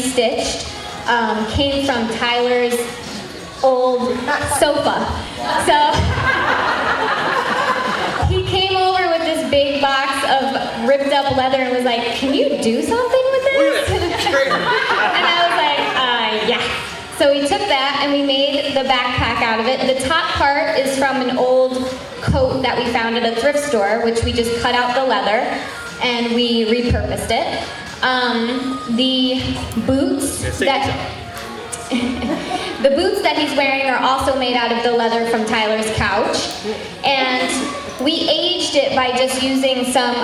stitched came from Tyler's old sofa. So he came over with this big box of ripped up leather and was like, "Can you do something with this?" And I was like, yeah. So we took that and we made the backpack out of it. The top part is from an old coat that we found at a thrift store, which we just cut out the leather and we repurposed it. The boots the boots that he's wearing are also made out of the leather from Tyler's couch, and we aged it by just using some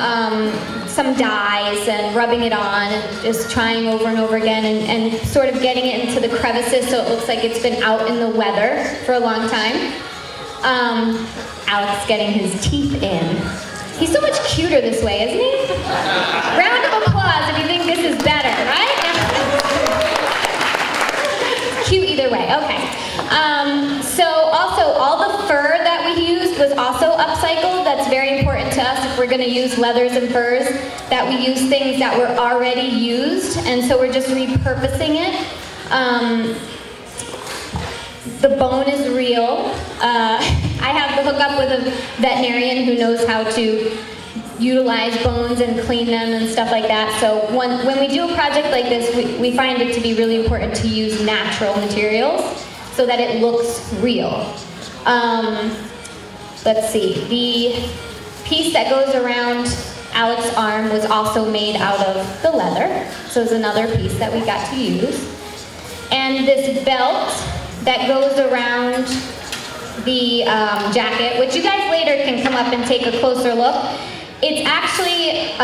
dyes and rubbing it on and just trying over and over again and sort of getting it into the crevices so it looks like it's been out in the weather for a long time. Alec's getting his teeth in. He's so much cuter this way, isn't he? Round of applause if you think this is better, right? Cute either way, okay. So also all the fur that we used was also upcycled. That's very important to us if we're gonna use leathers and furs, that we use things that were already used, and so we're just repurposing it. The bone is real. I have the hookup with a veterinarian who knows how to utilize bones and clean them and stuff like that. So when we do a project like this, we find it to be really important to use natural materials so that it looks real. Let's see, the piece that goes around Alec's arm was also made out of the leather, so it's another piece that we got to use. And this belt that goes around the jacket, which you guys later can come up and take a closer look. It's actually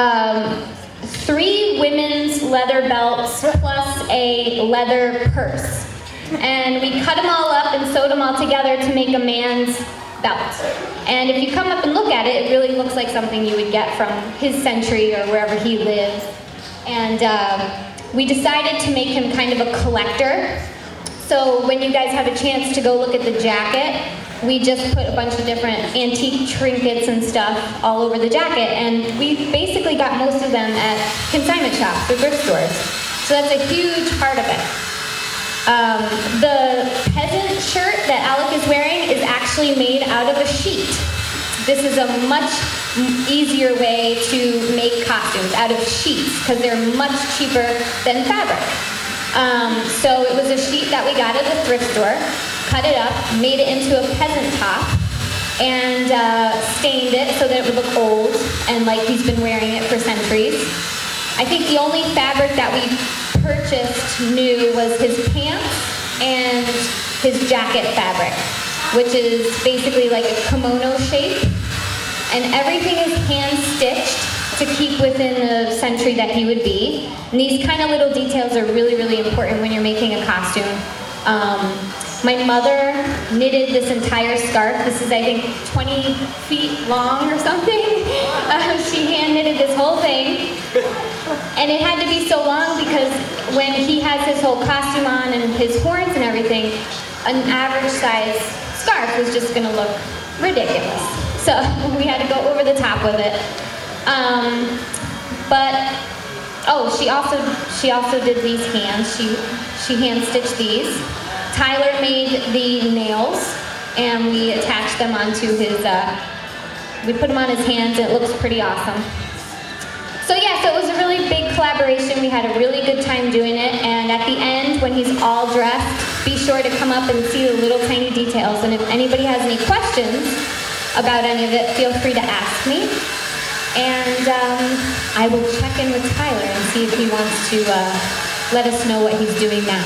3 women's leather belts plus a leather purse. And we cut them all up and sewed them all together to make a man's belt. And if you come up and look at it, it really looks like something you would get from his century or wherever he lives. And we decided to make him kind of a collector. So when you guys have a chance to go look at the jacket, we just put a bunch of different antique trinkets and stuff all over the jacket, and we basically got most of them at consignment shops or thrift stores. So that's a huge part of it. The peasant shirt that Alec is wearing is actually made out of a sheet. This is a much easier way to make costumes out of sheets because they're much cheaper than fabric. So it was a sheet that we got at the thrift store, cut it up, made it into a peasant top, and stained it so that it would look old and like he's been wearing it for centuries. I think the only fabric that we purchased new was his pants and his jacket fabric, which is basically like a kimono shape, and everything is hand-stitched to keep within the century that he would be. And these kind of little details are really, really important when you're making a costume. My mother knitted this entire scarf. This is, I think, 20 feet long or something. She hand knitted this whole thing. And it had to be so long because when he has his whole costume on and his horns and everything, an average size scarf was just gonna look ridiculous. So we had to go over the top with it. She also did these hands. She hand stitched these. Tyler made the nails, and we attached them onto his. We put them on his hands, and it looks pretty awesome. So yeah, so it was a really big collaboration. We had a really good time doing it, and at the end, when he's all dressed, be sure to come up and see the little tiny details. And if anybody has any questions about any of it, feel free to ask me. And I will check in with Tyler and see if he wants to let us know what he's doing now.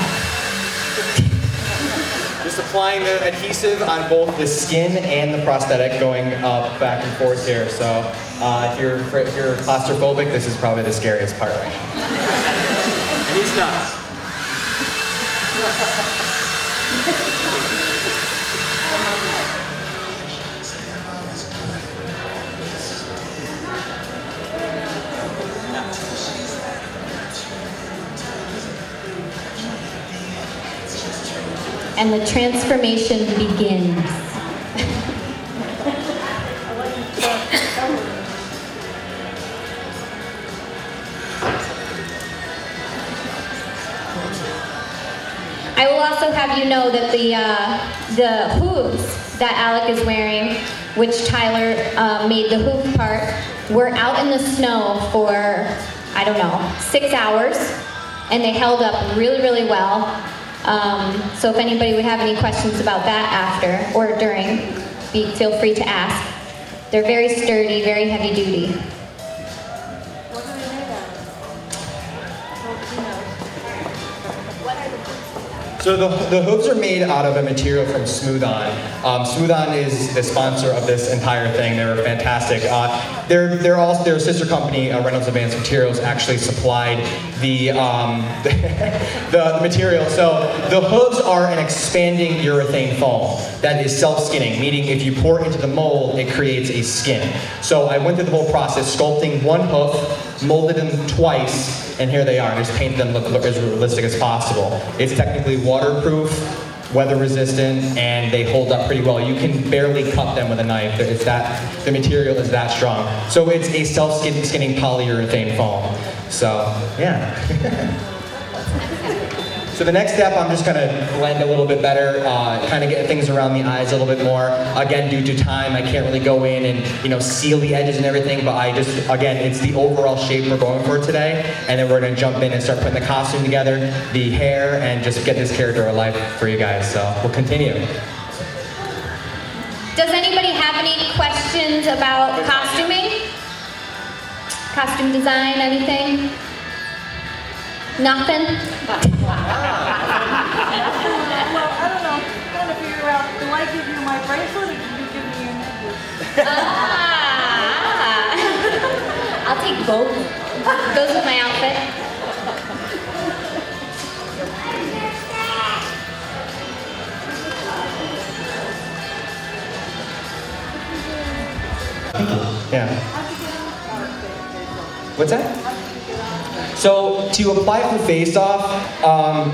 Just applying the adhesive on both the skin and the prosthetic, going back and forth here. So if you're claustrophobic, this is probably the scariest part right now. And he's not. And the transformation begins. I will also have you know that the hooves that Alec is wearing, which Tyler made the hoop part, were out in the snow for, I don't know, 6 hours, and they held up really, really well. So if anybody would have any questions about that after or during, feel free to ask. They're very sturdy, very heavy duty. What are they made out of? So the hooves are made out of a material from Smooth-On. Smooth-On is the sponsor of this entire thing. They're fantastic. Their sister company, Reynolds Advanced Materials, actually supplied the material. So the hooves are an expanding urethane foam that is self-skinning, meaning if you pour it into the mold, it creates a skin. So I went through the whole process, sculpting one hoof, molded them twice, and here they are. I just painted them look as realistic as possible. It's technically waterproof, weather resistant, and they hold up pretty well. You can barely cut them with a knife. The material is that strong. So it's a self-skinning polyurethane foam. So, yeah. So the next step, I'm just gonna blend a little bit better, kind of get things around the eyes a little bit more. Again, due to time, I can't really go in and seal the edges and everything, but again, it's the overall shape we're going for today, and then we're gonna jump in and start putting the costume together, the hair, and just get this character alive for you guys. So we'll continue. Does anybody have any questions about costuming? Costume design, anything? Nothing? Well, I don't know. I'm trying to figure out, do I give you my bracelet or do you give me your necklace? I'll take both. Goes with my outfit. Yeah. What's that? So to apply for Face Off,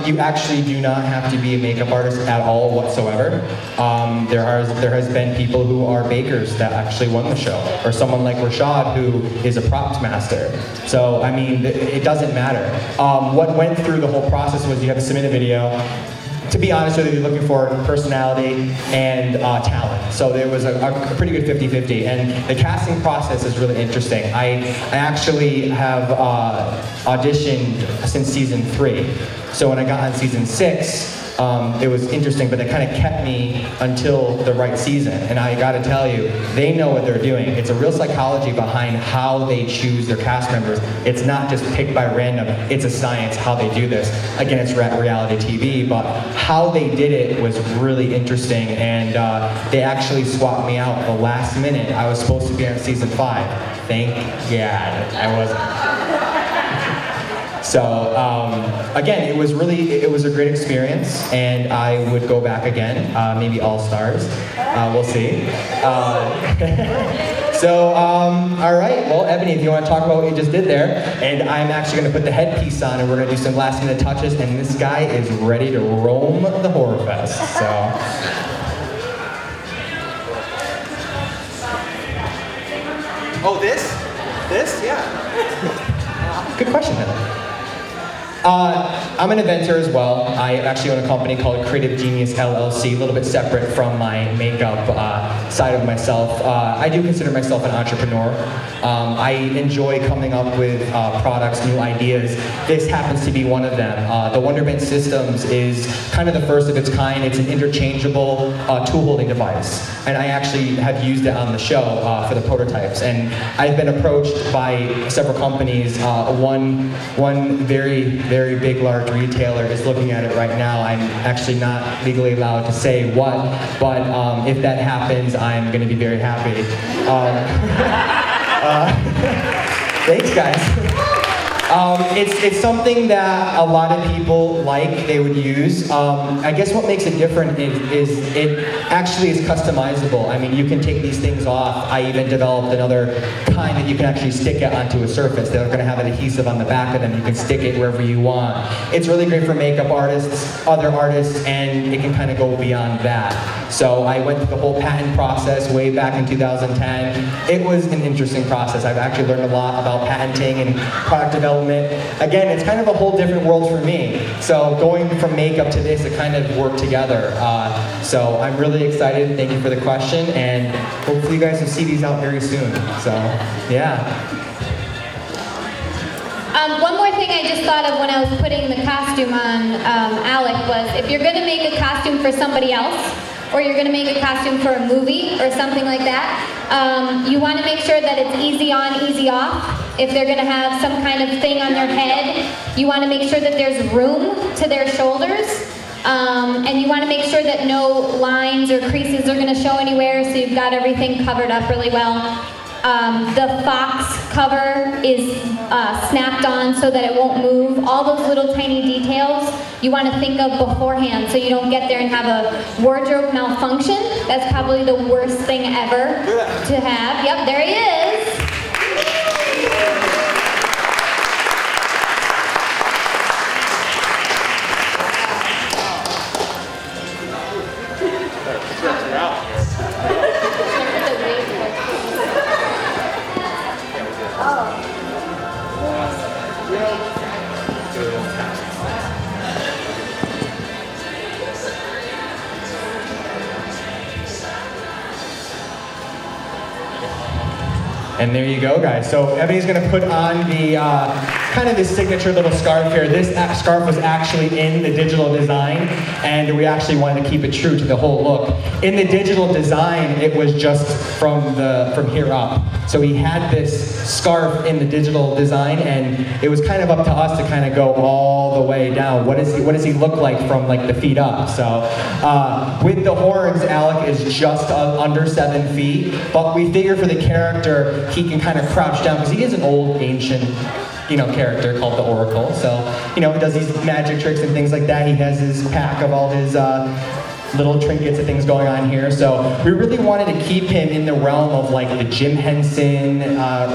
you actually do not have to be a makeup artist at all whatsoever. There has been people who are bakers that actually won the show, or someone like Rashad who is a props master. So I mean, it doesn't matter. What went through the whole process was you have to submit a video. To be honest with you, you're looking for personality and talent. So there was a pretty good 50-50. And the casting process is really interesting. I actually have auditioned since season 3. So when I got on season 6, it was interesting, but they kind of kept me until the right season. And I gotta tell you, they know what they're doing. It's a real psychology behind how they choose their cast members. It's not just picked by random, it's a science how they do this. Again, it's reality TV, but how they did it was really interesting, and they actually swapped me out at the last minute. I was supposed to be on season 5. Thank God I wasn't. So again, it was a great experience, and I would go back again, maybe All Stars, we'll see. So, all right, well, Ebony, if you want to talk about what you just did there, and I'm actually going to put the headpiece on, and we're going to do some last minute touches, and this guy is ready to roam the HorrorFest, so. Oh, this? This? Yeah. Good question, Heather. I'm an inventor as well. I actually own a company called Creative Genius LLC, a little bit separate from my makeup side of myself. I do consider myself an entrepreneur. I enjoy coming up with products, new ideas. This happens to be one of them. The Wonderment Systems is kind of the first of its kind. It's an interchangeable tool holding device. And I actually have used it on the show for the prototypes. And I've been approached by several companies. One very big, large retailer is looking at it right now. I'm actually not legally allowed to say what, but if that happens, I'm going to be very happy. Thanks, guys. It's something that a lot of people they would use. I guess what makes it different is it actually is customizable. I mean, you can take these things off. I even developed another kind that you can actually stick it onto a surface. They're going to have an adhesive on the back of them. You can stick it wherever you want. It's really great for makeup artists, other artists, and it can kind of go beyond that. So I went through the whole patent process way back in 2010. It was an interesting process. I've actually learned a lot about patenting and product development element. Again, it's kind of a whole different world for me. So going from makeup to this, it kind of worked together. So I'm really excited. Thank you for the question, and hopefully you guys will see these out very soon. So yeah. One more thing I just thought of when I was putting the costume on Alec was, if you're going to make a costume for somebody else, or you're going to make a costume for a movie or something like that, you want to make sure that it's easy on, easy off. If they're going to have some kind of thing on their head, you want to make sure that there's room to their shoulders. And you want to make sure that no lines or creases are going to show anywhere, so you've got everything covered up really well. The fox cover is snapped on so that it won't move. All those little tiny details you want to think of beforehand so you don't get there and have a wardrobe malfunction. That's probably the worst thing ever to have. Yep, there he is. And there you go, guys. So Ebony's gonna put on the kind of this signature little scarf here. This scarf was actually in the digital design, and we actually wanted to keep it true to the whole look. In the digital design, it was just from here up. So he had this scarf in the digital design, and it was kind of up to us to kind of go all the way down. What does he look like from like the feet up? So with the horns, Alec is just under 7 feet, but we figure for the character, he can kind of crouch down because he is an old, ancient, character called the Oracle. So, he does these magic tricks and things like that. He has his pack of all his little trinkets and things going on here. So we really wanted to keep him in the realm of like the Jim Henson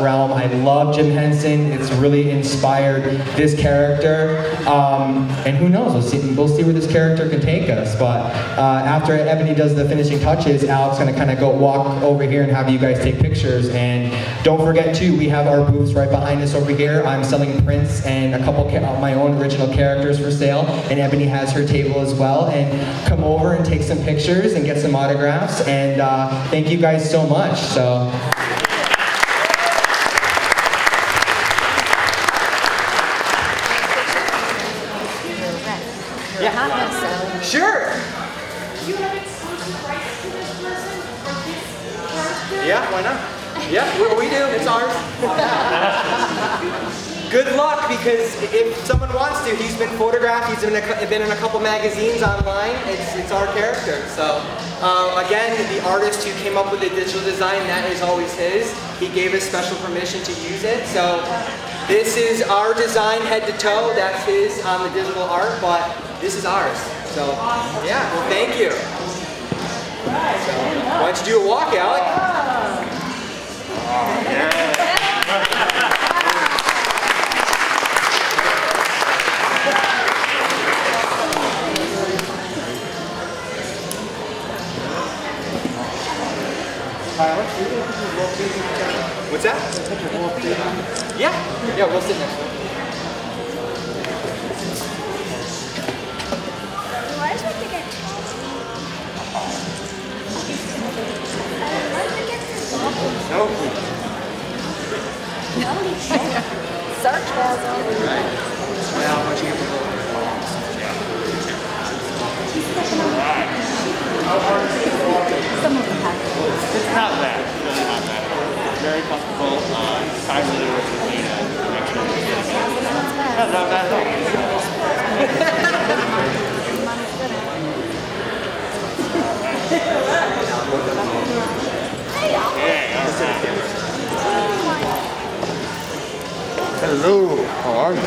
realm. I love Jim Henson. It's really inspired this character. And who knows, we'll see where this character can take us. But after Ebony does the finishing touches, Alec's gonna kind of go walk over here and have you guys take pictures. And don't forget too, we have our booths right behind us over here. I'm selling prints and a couple of my own original characters for sale. And Ebony has her table as well. And come over and take some pictures and get some autographs, and thank you guys so much. So. Yeah. Sure. Yeah, why not? Yeah, we do. It's ours. Good luck, because if someone wants to, he's been photographed, he's been in a couple magazines online, it's our character. So, again, the artist who came up with the digital design, that is always his. He gave us special permission to use it. So, this is our design head to toe, that's his on the digital art, but this is ours. So, yeah, well, thank you. So, why don't you do a walk, Alec? What's that? Yeah, we'll sit next to it. No. Sarcasm. Right. Well, why don't you give me a little bit more? Some of them have. It's not bad. It's really not bad. It's very comfortable. Time really works with me to make sure it's good. That's not bad at Hello, how are you?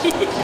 Hello.